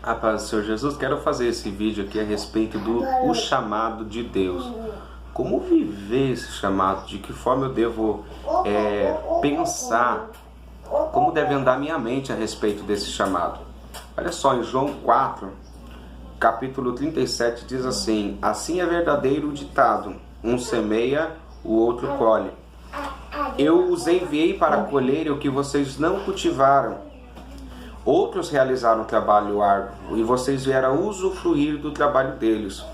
A paz do Senhor Jesus, quero fazer esse vídeo aqui a respeito do chamado de Deus. Como viver esse chamado? De que forma eu devo pensar? Como deve andar minha mente a respeito desse chamado? Olha só, em João 4, capítulo 37, diz assim: assim é verdadeiro o ditado, um semeia, o outro colhe. Eu os enviei para colher o que vocês não cultivaram. Outros realizaram um trabalho árduo e vocês vieram usufruir do trabalho deles.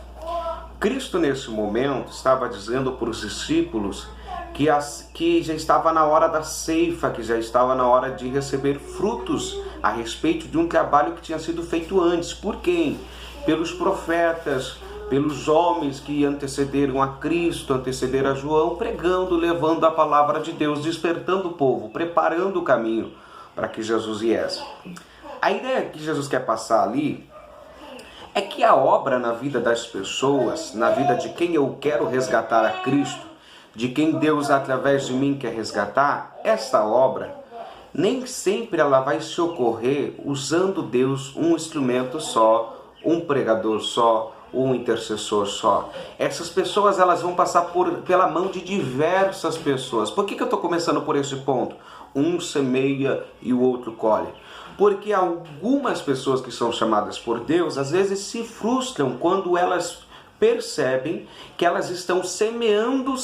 Cristo, nesse momento, estava dizendo para os discípulos que já estava na hora da ceifa, que já estava na hora de receber frutos a respeito de um trabalho que tinha sido feito antes. Por quem? Pelos profetas, pelos homens que antecederam a Cristo, antecederam a João, pregando, levando a palavra de Deus, despertando o povo, preparando o caminho para que Jesus viesse. A ideia que Jesus quer passar ali é que a obra na vida das pessoas, na vida de quem eu quero resgatar a Cristo, de quem Deus através de mim quer resgatar, essa obra nem sempre ela vai se ocorrer usando Deus um instrumento só, um pregador só, um intercessor só. Essas pessoas elas vão passar pela mão de diversas pessoas. Por que eu estou começando por esse ponto? Um semeia e o outro colhe. Porque algumas pessoas que são chamadas por Deus, às vezes se frustram quando elas percebem que elas estão semeando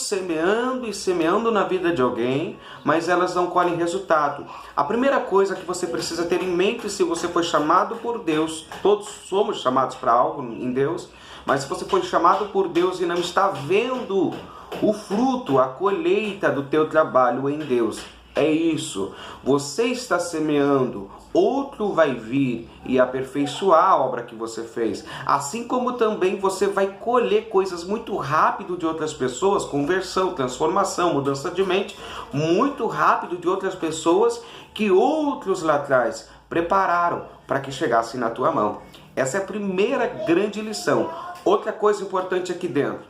na vida de alguém, mas elas não colhem resultado. A primeira coisa que você precisa ter em mente, se você foi chamado por Deus, todos somos chamados para algo em Deus, mas se você foi chamado por Deus e não está vendo o fruto, a colheita do teu trabalho em Deus, é isso, você está semeando, outro vai vir e aperfeiçoar a obra que você fez. Assim como também você vai colher coisas muito rápido de outras pessoas, conversão, transformação, mudança de mente, muito rápido de outras pessoas que outros lá atrás prepararam para que chegasse na tua mão. Essa é a primeira grande lição. Outra coisa importante aqui dentro,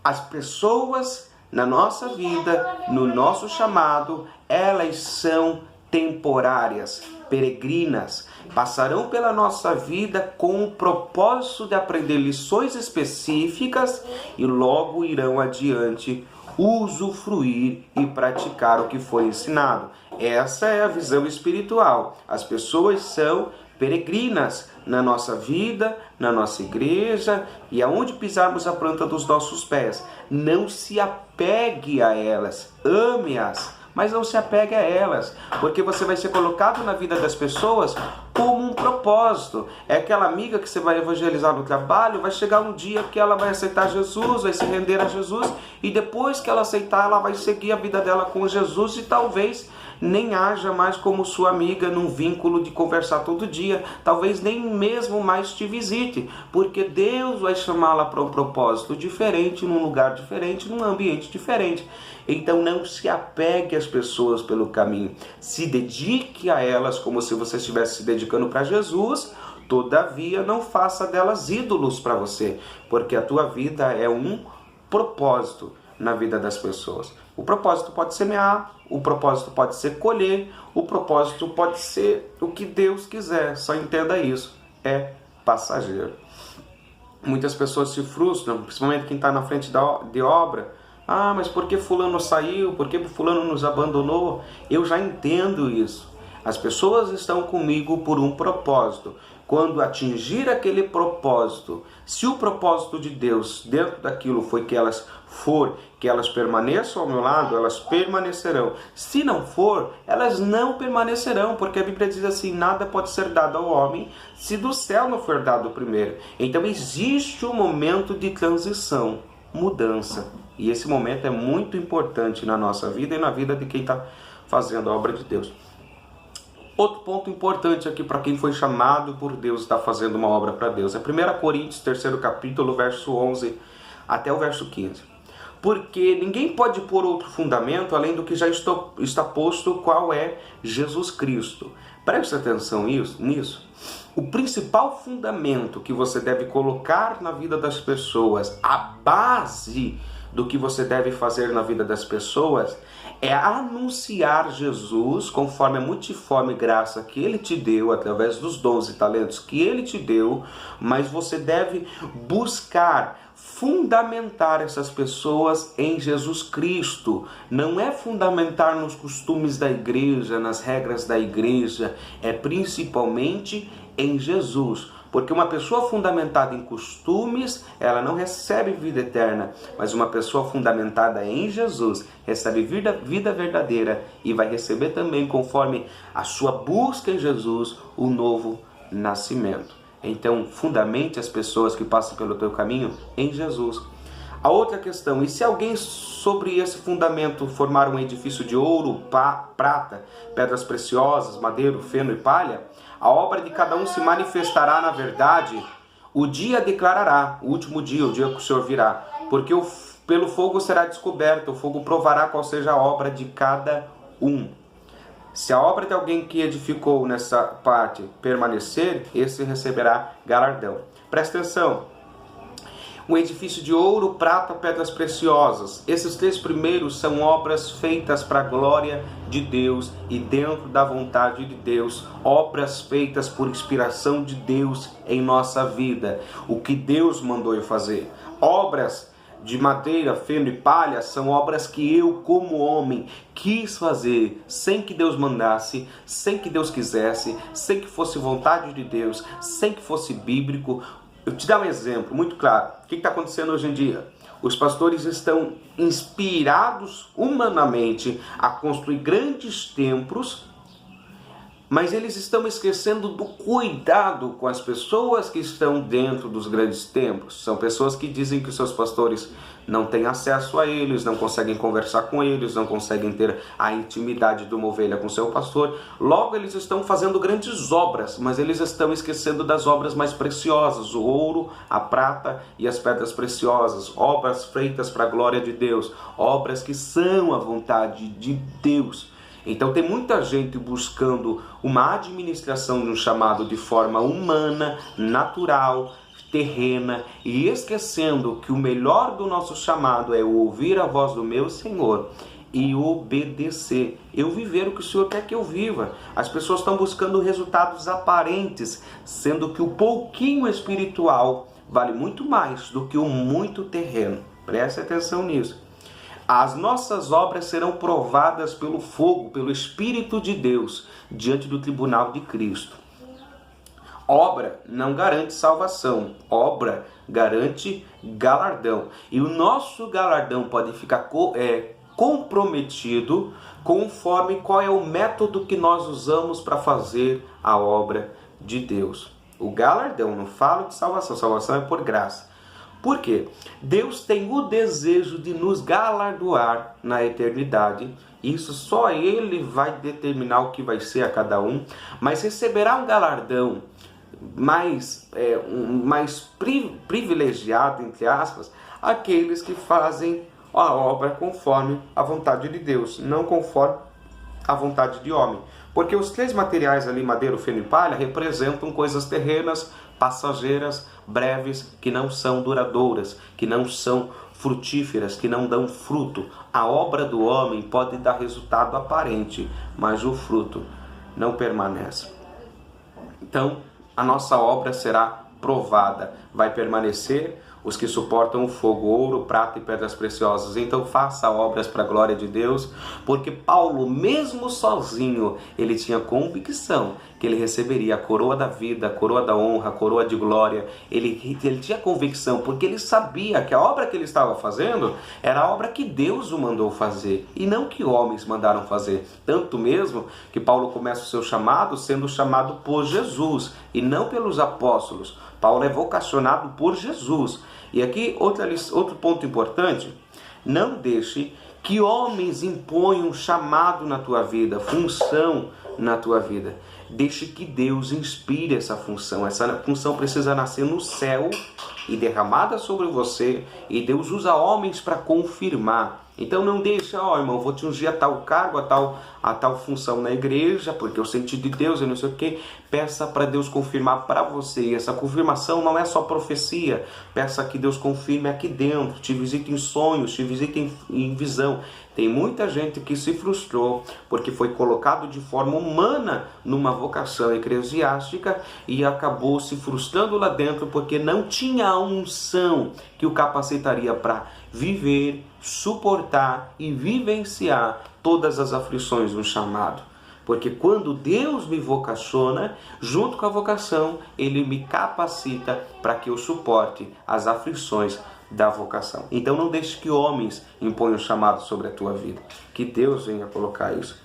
as pessoas na nossa vida, no nosso chamado, elas são temporárias, peregrinas, passarão pela nossa vida com o propósito de aprender lições específicas e logo irão adiante usufruir e praticar o que foi ensinado. Essa é a visão espiritual. As pessoas são peregrinas na nossa vida, na nossa igreja e aonde pisarmos a planta dos nossos pés. Não se apegue a elas, ame-as, mas não se apegue a elas, porque você vai ser colocado na vida das pessoas como um propósito. É aquela amiga que você vai evangelizar no trabalho, vai chegar um dia que ela vai aceitar Jesus, vai se render a Jesus, e depois que ela aceitar, ela vai seguir a vida dela com Jesus e talvez nem haja mais como sua amiga num vínculo de conversar todo dia, talvez nem mesmo mais te visite, porque Deus vai chamá-la para um propósito diferente, num lugar diferente, num ambiente diferente. Então não se apegue às pessoas pelo caminho, se dedique a elas como se você estivesse se dedicando para Jesus, todavia não faça delas ídolos para você, porque a tua vida é um propósito na vida das pessoas. O propósito pode semear, o propósito pode ser colher, o propósito pode ser o que Deus quiser, só entenda isso, é passageiro. Muitas pessoas se frustram, principalmente quem está na frente de obra. Ah, mas por que fulano saiu? Por que fulano nos abandonou? Eu já entendo isso. As pessoas estão comigo por um propósito. Quando atingir aquele propósito, se o propósito de Deus dentro daquilo foi que elas permaneçam ao meu lado, elas permanecerão. Se não for, elas não permanecerão, porque a Bíblia diz assim, nada pode ser dado ao homem se do céu não for dado primeiro. Então existe um momento de transição, mudança. E esse momento é muito importante na nossa vida e na vida de quem está fazendo a obra de Deus. Outro ponto importante aqui para quem foi chamado por Deus e está fazendo uma obra para Deus é 1 Coríntios, 3º capítulo, verso 11 até o verso 15. Porque ninguém pode pôr outro fundamento além do que já está posto, qual é Jesus Cristo. Preste atenção nisso. O principal fundamento que você deve colocar na vida das pessoas, a base do que você deve fazer na vida das pessoas, é anunciar Jesus conforme a multiforme graça que Ele te deu, através dos dons e talentos que Ele te deu, mas você deve buscar fundamentar essas pessoas em Jesus Cristo. Não é fundamentar nos costumes da igreja, nas regras da igreja, é principalmente em Jesus. Porque uma pessoa fundamentada em costumes, ela não recebe vida eterna, mas uma pessoa fundamentada em Jesus recebe vida verdadeira e vai receber também, conforme a sua busca em Jesus, o novo nascimento. Então, fundamente as pessoas que passam pelo teu caminho em Jesus. A outra questão, e se alguém sobre esse fundamento formar um edifício de ouro, prata, pedras preciosas, madeiro, feno e palha, a obra de cada um se manifestará na verdade, o dia declarará, o último dia, o dia que o Senhor virá, porque pelo fogo será descoberto, o fogo provará qual seja a obra de cada um. Se a obra de alguém que edificou nessa parte permanecer, esse receberá galardão. Presta atenção. Um edifício de ouro, prata, pedras preciosas. Esses 3 primeiros são obras feitas para a glória de Deus e dentro da vontade de Deus. Obras feitas por inspiração de Deus em nossa vida. O que Deus mandou eu fazer. Obras de madeira, feno e palha são obras que eu, como homem, quis fazer sem que Deus mandasse, sem que Deus quisesse, sem que fosse vontade de Deus, sem que fosse bíblico. Eu te dar um exemplo muito claro. O que está acontecendo hoje em dia? Os pastores estão inspirados humanamente a construir grandes templos, mas eles estão esquecendo do cuidado com as pessoas que estão dentro dos grandes templos. São pessoas que dizem que os seus pastores não têm acesso a eles, não conseguem conversar com eles, não conseguem ter a intimidade de uma ovelha com seu pastor. Logo, eles estão fazendo grandes obras, mas eles estão esquecendo das obras mais preciosas, o ouro, a prata e as pedras preciosas, obras feitas para a glória de Deus, obras que são a vontade de Deus. Então tem muita gente buscando uma administração de um chamado de forma humana, natural, terrena, e esquecendo que o melhor do nosso chamado é ouvir a voz do meu Senhor e obedecer. Eu viver o que o Senhor quer que eu viva. As pessoas estão buscando resultados aparentes, sendo que o pouquinho espiritual vale muito mais do que o muito terreno. Preste atenção nisso. As nossas obras serão provadas pelo fogo, pelo Espírito de Deus, diante do tribunal de Cristo. Obra não garante salvação, obra garante galardão. E o nosso galardão pode ficar comprometido conforme qual é o método que nós usamos para fazer a obra de Deus. O galardão, não falo de salvação, salvação é por graça. Por quê? Deus tem o desejo de nos galardoar na eternidade. Isso só Ele vai determinar o que vai ser a cada um. Mas receberá um galardão mais privilegiado, entre aspas, aqueles que fazem a obra conforme a vontade de Deus, não conforme a vontade de homem. Porque os 3 materiais ali, madeira, feno e palha, representam coisas terrenas, passageiras, breves, que não são duradouras, que não são frutíferas, que não dão fruto. A obra do homem pode dar resultado aparente, mas o fruto não permanece. Então, a nossa obra será provada, vai permanecer os que suportam o fogo, ouro, prata e pedras preciosas. Então faça obras para a glória de Deus, porque Paulo, mesmo sozinho, ele tinha convicção que ele receberia a coroa da vida, a coroa da honra, a coroa de glória. Ele tinha convicção, porque ele sabia que a obra que ele estava fazendo era a obra que Deus o mandou fazer, e não que homens mandaram fazer. Tanto mesmo que Paulo começa o seu chamado sendo chamado por Jesus, e não pelos apóstolos. Paulo é vocacionado por Jesus. E aqui outro ponto importante: não deixe que homens imponham chamado na tua vida, função na tua vida. Deixe que Deus inspire essa função. Essa função precisa nascer no céu e derramada sobre você. E Deus usa homens para confirmar. Então não deixa, irmão, vou te ungir a tal cargo, a tal função na igreja, porque eu senti de Deus e não sei o que. Peça para Deus confirmar para você. E essa confirmação não é só profecia. Peça que Deus confirme aqui dentro, te visite em sonhos, te visite em visão. Tem muita gente que se frustrou porque foi colocado de forma humana numa vocação eclesiástica e acabou se frustrando lá dentro porque não tinha a unção que o capacitaria para viver, suportar e vivenciar todas as aflições do chamado. Porque quando Deus me vocaciona, junto com a vocação, Ele me capacita para que eu suporte as aflições da vocação. Então não deixe que homens imponham chamado sobre a tua vida. Que Deus venha colocar isso.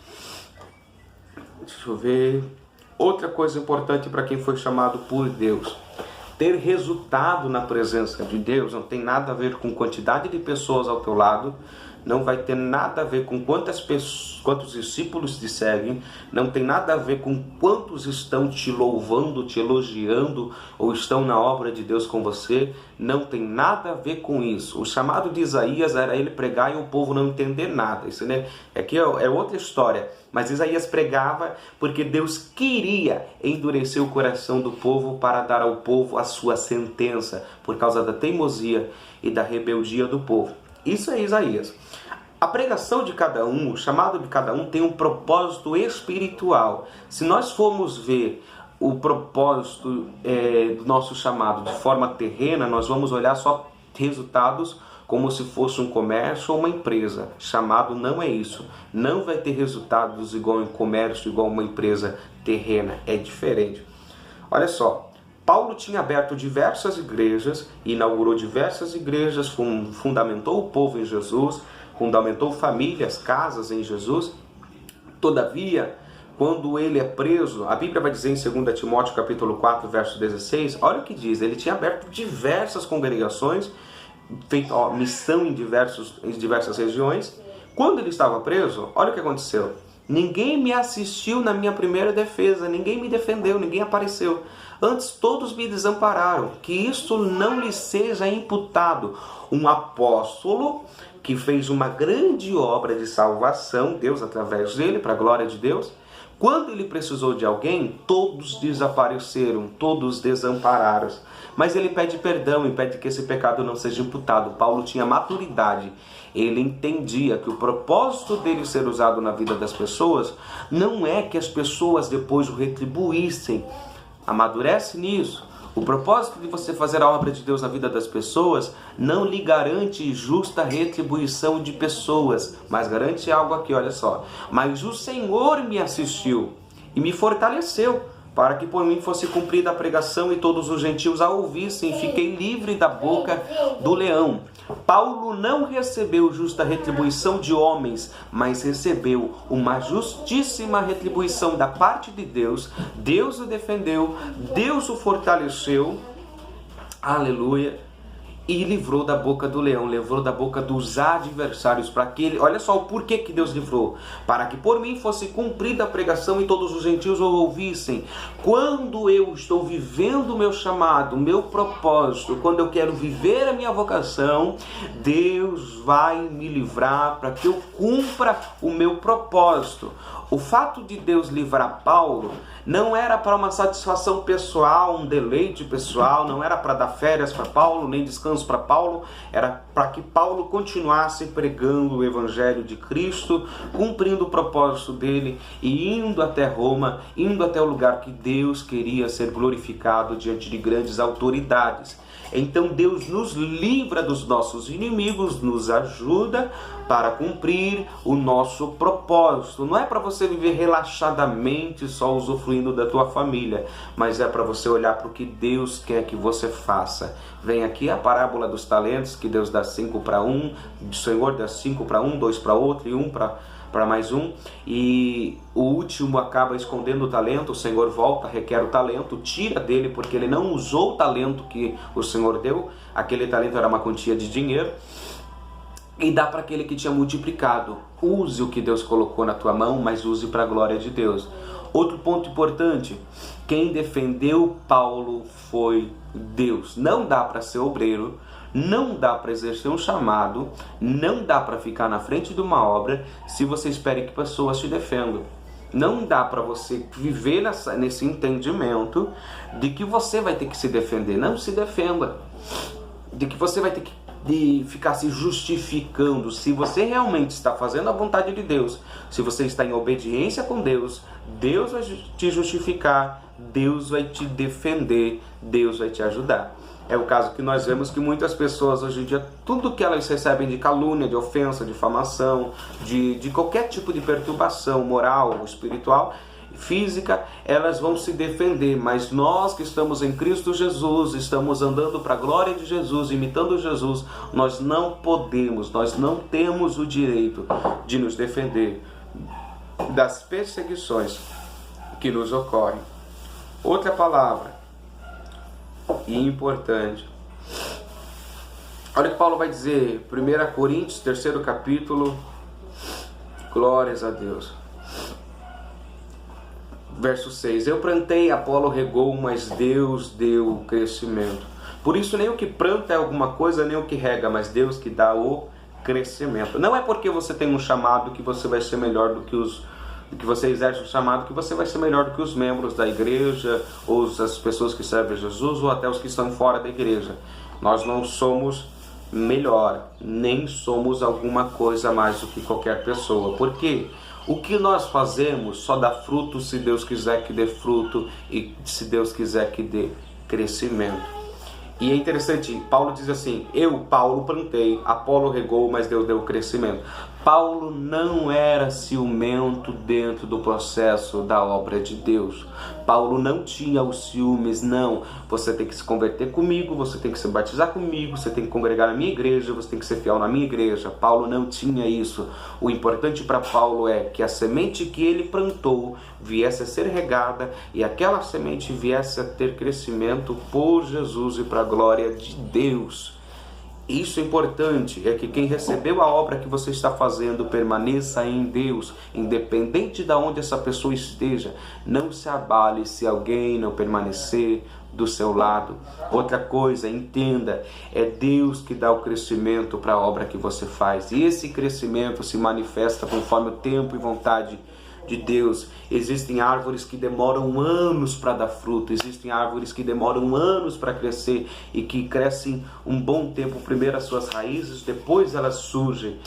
Deixa eu ver. Outra coisa importante para quem foi chamado por Deus. Ter resultado na presença de Deus não tem nada a ver com quantidade de pessoas ao teu lado, não vai ter nada a ver com quantos discípulos te seguem, não tem nada a ver com quantos estão te louvando, te elogiando ou estão na obra de Deus com você, não tem nada a ver com isso. O chamado de Isaías era ele pregar e o povo não entender nada. Isso, né? Aqui é outra história. Mas Isaías pregava porque Deus queria endurecer o coração do povo para dar ao povo a sua sentença por causa da teimosia e da rebeldia do povo. Isso é Isaías. A pregação de cada um, o chamado de cada um tem um propósito espiritual. Se nós formos ver o propósito do nosso chamado de forma terrena, nós vamos olhar só resultados como se fosse um comércio ou uma empresa. Chamado não é isso. Não vai ter resultados igual em comércio, igual uma empresa terrena. É diferente. Olha só, Paulo tinha aberto diversas igrejas, inaugurou diversas igrejas, fundamentou o povo em Jesus, fundamentou famílias, casas em Jesus. Todavia, quando ele é preso, a Bíblia vai dizer em 2 Timóteo capítulo 4, verso 16, olha o que diz, ele tinha aberto diversas congregações, feito missão em diversas regiões. Quando ele estava preso, olha o que aconteceu. Ninguém me assistiu na minha primeira defesa, ninguém me defendeu, ninguém apareceu. Antes todos me desampararam, que isto não lhe seja imputado. Um apóstolo que fez uma grande obra de salvação, Deus através dele, para a glória de Deus. Quando ele precisou de alguém, todos desapareceram, todos desampararam. Mas ele pede perdão e pede que esse pecado não seja imputado. Paulo tinha maturidade. Ele entendia que o propósito dele ser usado na vida das pessoas não é que as pessoas depois o retribuíssem. Amadurece nisso. O propósito de você fazer a obra de Deus na vida das pessoas não lhe garante justa retribuição de pessoas, mas garante algo aqui, olha só. Mas o Senhor me assistiu e me fortaleceu, para que por mim fosse cumprida a pregação e todos os gentios a ouvissem, e fiquei livre da boca do leão. Paulo não recebeu justa retribuição de homens, mas recebeu uma justíssima retribuição da parte de Deus. Deus o defendeu, Deus o fortaleceu, aleluia, e livrou da boca do leão, livrou da boca dos adversários, para que ele, olha só o porquê que Deus livrou, para que por mim fosse cumprida a pregação e todos os gentios o ouvissem. Quando eu estou vivendo o meu chamado, o meu propósito, quando eu quero viver a minha vocação, Deus vai me livrar para que eu cumpra o meu propósito. O fato de Deus livrar Paulo não era para uma satisfação pessoal, um deleite pessoal, não era para dar férias para Paulo, nem descanso para Paulo, era para que Paulo continuasse pregando o Evangelho de Cristo, cumprindo o propósito dele e indo até Roma, indo até o lugar que Deus queria ser glorificado diante de grandes autoridades. Então Deus nos livra dos nossos inimigos, nos ajuda para cumprir o nosso propósito. Não é para você viver relaxadamente só usufruindo da tua família, mas é para você olhar para o que Deus quer que você faça. Vem aqui a parábola dos talentos, que Deus dá 5 para um, o Senhor dá 5 para um, 2 para outro e 1 para mais um, e o último acaba escondendo o talento. O Senhor volta, requer o talento, tira dele porque ele não usou o talento que o Senhor deu. Aquele talento era uma quantia de dinheiro, e dá para aquele que tinha multiplicado. Use o que Deus colocou na tua mão, mas use para a glória de Deus. Outro ponto importante, quem defendeu Paulo foi Deus. Não dá para ser obreiro, Não dá para exercer um chamado, não dá para ficar na frente de uma obra se você espera que pessoas te defendam. Não dá para você viver nesse entendimento de que você vai ter que se defender. Não se defenda. De que você vai ter que ficar se justificando. Se você realmente está fazendo a vontade de Deus, se você está em obediência com Deus, Deus vai te justificar, Deus vai te defender, Deus vai te ajudar. É o caso que nós vemos que muitas pessoas hoje em dia, tudo que elas recebem de calúnia, de ofensa, difamação, de qualquer tipo de perturbação moral, espiritual, física, elas vão se defender. Mas nós que estamos em Cristo Jesus, estamos andando para a glória de Jesus, imitando Jesus, nós não podemos, nós não temos o direito de nos defender das perseguições que nos ocorrem. Outra palavra importante. Olha o que Paulo vai dizer, 1 Coríntios, 3º capítulo, glórias a Deus. Verso 6, eu plantei, Apolo regou, mas Deus deu o crescimento. Por isso nem o que planta é alguma coisa, nem o que rega, mas Deus que dá o crescimento. Não é porque você tem um chamado que você vai ser melhor do que você exerce o chamado, que você vai ser melhor do que os membros da igreja, ou as pessoas que servem a Jesus, ou até os que estão fora da igreja. Nós não somos melhor, nem somos alguma coisa mais do que qualquer pessoa. Por quê? O que nós fazemos só dá fruto se Deus quiser que dê fruto e se Deus quiser que dê crescimento. E é interessante, Paulo diz assim, eu, Paulo, plantei, Apolo regou, mas Deus deu o crescimento. Paulo não era ciumento dentro do processo da obra de Deus. Paulo não tinha os ciúmes, não. Você tem que se converter comigo, você tem que se batizar comigo, você tem que congregar na minha igreja, você tem que ser fiel na minha igreja. Paulo não tinha isso. O importante para Paulo é que a semente que ele plantou viesse a ser regada e aquela semente viesse a ter crescimento por Jesus e para a glória de Deus. Isso é importante, é que quem recebeu a obra que você está fazendo permaneça em Deus, independente de onde essa pessoa esteja. Não se abale se alguém não permanecer do seu lado. Outra coisa, entenda, é Deus que dá o crescimento para a obra que você faz. E esse crescimento se manifesta conforme o tempo e vontade de Deus. Existem árvores que demoram anos para dar fruto, existem árvores que demoram anos para crescer e que crescem um bom tempo, primeiro as suas raízes, depois elas surgem.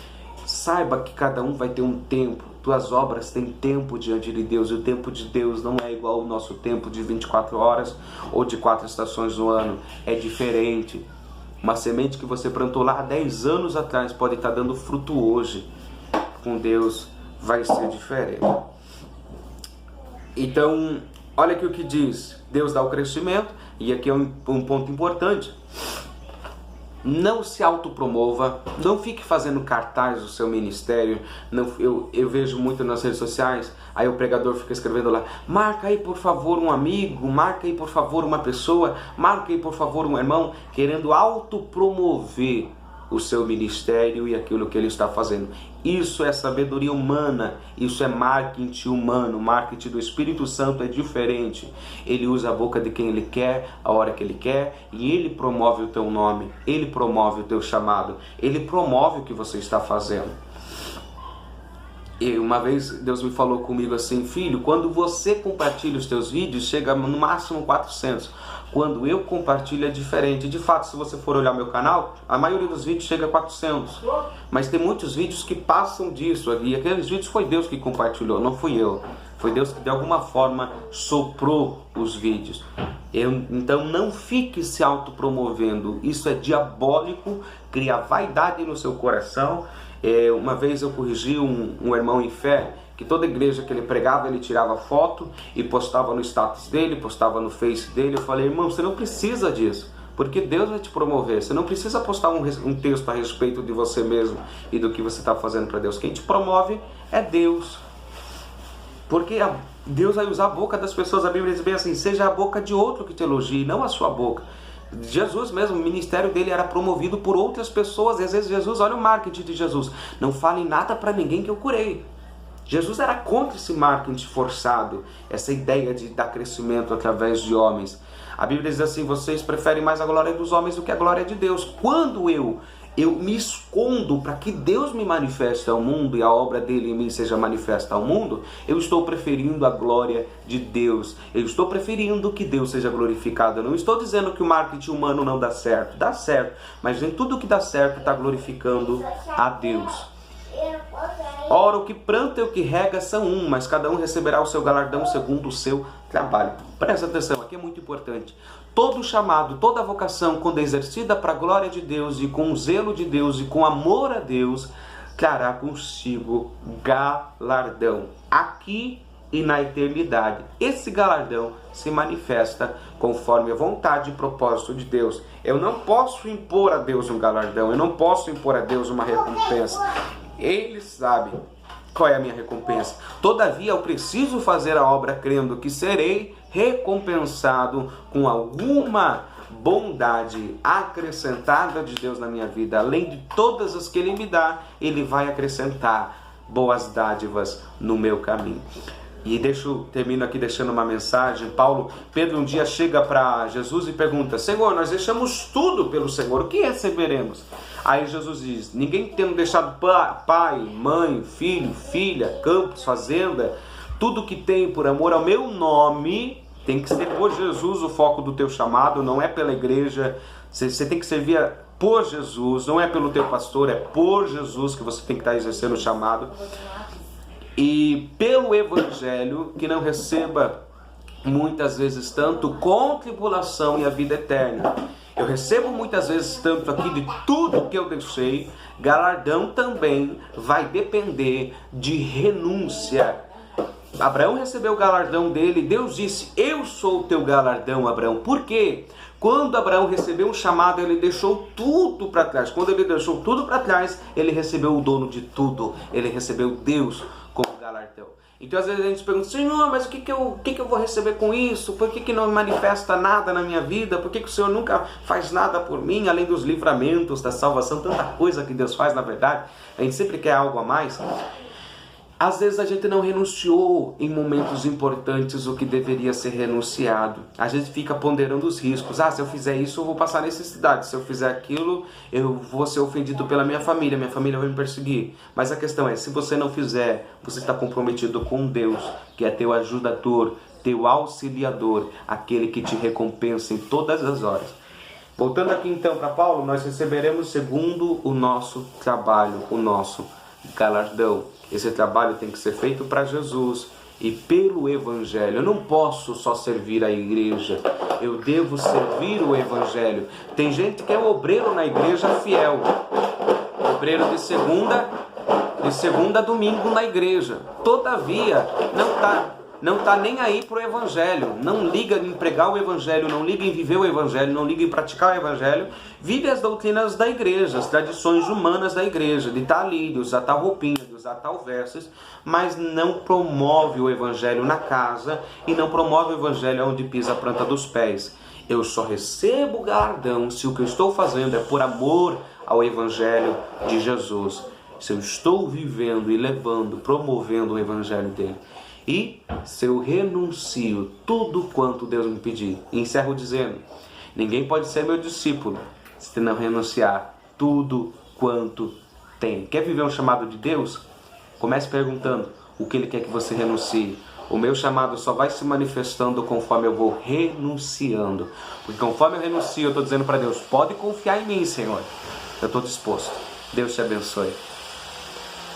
Saiba que cada um vai ter um tempo, tuas obras têm tempo diante de Deus, e o tempo de Deus não é igual ao nosso tempo de 24 horas ou de 4 estações no ano, é diferente. Uma semente que você plantou lá há 10 anos atrás pode estar dando fruto hoje. Com Deus vai ser diferente. Então, olha aqui o que diz, Deus dá o crescimento, e aqui é um ponto importante. Não se autopromova, não fique fazendo cartaz do seu ministério. Eu vejo muito nas redes sociais, aí o pregador fica escrevendo lá, marca aí por favor um amigo, marca aí por favor uma pessoa, marca aí por favor um irmão, querendo autopromover o seu ministério e aquilo que ele está fazendo. Isso é sabedoria humana, isso é marketing humano. O marketing do Espírito Santo é diferente. Ele usa a boca de quem ele quer, a hora que ele quer, e ele promove o teu nome, ele promove o teu chamado, ele promove o que você está fazendo. E uma vez Deus me falou comigo assim, filho, quando você compartilha os teus vídeos, chega no máximo 400. Quando eu compartilho é diferente. De fato, se você for olhar meu canal, a maioria dos vídeos chega a 400. Mas tem muitos vídeos que passam disso. E aqueles vídeos foi Deus que compartilhou, não fui eu. Foi Deus que de alguma forma soprou os vídeos. Então não fique se autopromovendo. Isso é diabólico, cria vaidade no seu coração. Uma vez eu corrigi um irmão em fé, que toda igreja que ele pregava, ele tirava foto e postava no status dele, postava no Face dele. Eu falei, irmão, você não precisa disso, porque Deus vai te promover. Você não precisa postar um texto a respeito de você mesmo e do que você está fazendo para Deus. Quem te promove é Deus. Porque Deus vai usar a boca das pessoas. A Bíblia diz bem assim, seja a boca de outro que te elogie, não a sua boca. Jesus mesmo, o ministério dele era promovido por outras pessoas. E às vezes Jesus, olha o marketing de Jesus, não fale nada para ninguém que eu curei. Jesus era contra esse marketing forçado, essa ideia de dar crescimento através de homens. A Bíblia diz assim: vocês preferem mais a glória dos homens do que a glória de Deus. Quando eu me escondo para que Deus me manifeste ao mundo e a obra dele em mim seja manifesta ao mundo, eu estou preferindo a glória de Deus. Eu estou preferindo que Deus seja glorificado. Eu não estou dizendo que o marketing humano não dá certo. Dá certo, mas nem tudo que dá certo está glorificando a Deus. Ora, o que planta e o que rega são um, mas cada um receberá o seu galardão segundo o seu trabalho. Presta atenção, aqui é muito importante. Todo chamado, toda vocação, quando exercida para a glória de Deus e com o zelo de Deus e com amor a Deus, trará consigo galardão, aqui e na eternidade. Esse galardão se manifesta conforme a vontade e propósito de Deus. Eu não posso impor a Deus um galardão, eu não posso impor a Deus uma recompensa. Ele sabe qual é a minha recompensa. Todavia, eu preciso fazer a obra crendo que serei recompensado com alguma bondade acrescentada de Deus na minha vida. Além de todas as que Ele me dá, Ele vai acrescentar boas dádivas no meu caminho. E termino aqui deixando uma mensagem. Pedro um dia chega para Jesus e pergunta: Senhor, nós deixamos tudo pelo Senhor, o que receberemos? Aí Jesus diz: ninguém tendo deixado pai, mãe, filho, filha, campos, fazenda, tudo que tem por amor ao meu nome, tem que ser por Jesus o foco do teu chamado, não é pela igreja. Você tem que servir por Jesus, não é pelo teu pastor, é por Jesus que você tem que estar exercendo o chamado. E pelo Evangelho, que não receba muitas vezes tanto com tribulação e a vida eterna. Eu recebo muitas vezes tanto aqui de tudo que eu deixei. Galardão também vai depender de renúncia. Abraão recebeu o galardão dele. Deus disse: eu sou o teu galardão, Abraão. Por quê? Quando Abraão recebeu um chamado, ele deixou tudo para trás. Quando ele deixou tudo para trás, ele recebeu o dono de tudo. Ele recebeu Deus como galardão. Então às vezes a gente pergunta: Senhor, mas o que eu vou receber com isso? Por que não manifesta nada na minha vida? Por que o Senhor nunca faz nada por mim, além dos livramentos, da salvação? Tanta coisa que Deus faz, na verdade. A gente sempre quer algo a mais. Às vezes a gente não renunciou em momentos importantes o que deveria ser renunciado. A gente fica ponderando os riscos. Se eu fizer isso eu vou passar necessidade. Se eu fizer aquilo eu vou ser ofendido pela minha família vai me perseguir. Mas a questão é, se você não fizer, você está comprometido com Deus, que é teu ajudador, teu auxiliador, aquele que te recompensa em todas as horas. Voltando aqui então para Paulo, nós receberemos segundo o nosso trabalho, o nosso galardão. Esse trabalho tem que ser feito para Jesus e pelo Evangelho. Eu não posso só servir a igreja, eu devo servir o Evangelho. Tem gente que é obreiro na igreja fiel, obreiro de segunda a domingo na igreja, todavia não está nem aí para o Evangelho, não liga em pregar o Evangelho, não liga em viver o Evangelho, não liga em praticar o Evangelho, vive as doutrinas da igreja, as tradições humanas da igreja, de estar ali, de usar tal roupinha, de usar tal vestes, mas não promove o Evangelho na casa e não promove o Evangelho onde pisa a planta dos pés. Eu só recebo galardão se o que eu estou fazendo é por amor ao Evangelho de Jesus, se eu estou vivendo e levando, promovendo o Evangelho dele. E se eu renuncio tudo quanto Deus me pedir. E encerro dizendo: ninguém pode ser meu discípulo se não renunciar tudo quanto tem. Quer viver um chamado de Deus? Comece perguntando o que Ele quer que você renuncie. O meu chamado só vai se manifestando conforme eu vou renunciando. Porque conforme eu renuncio, eu estou dizendo para Deus: pode confiar em mim, Senhor. Eu estou disposto. Deus te abençoe.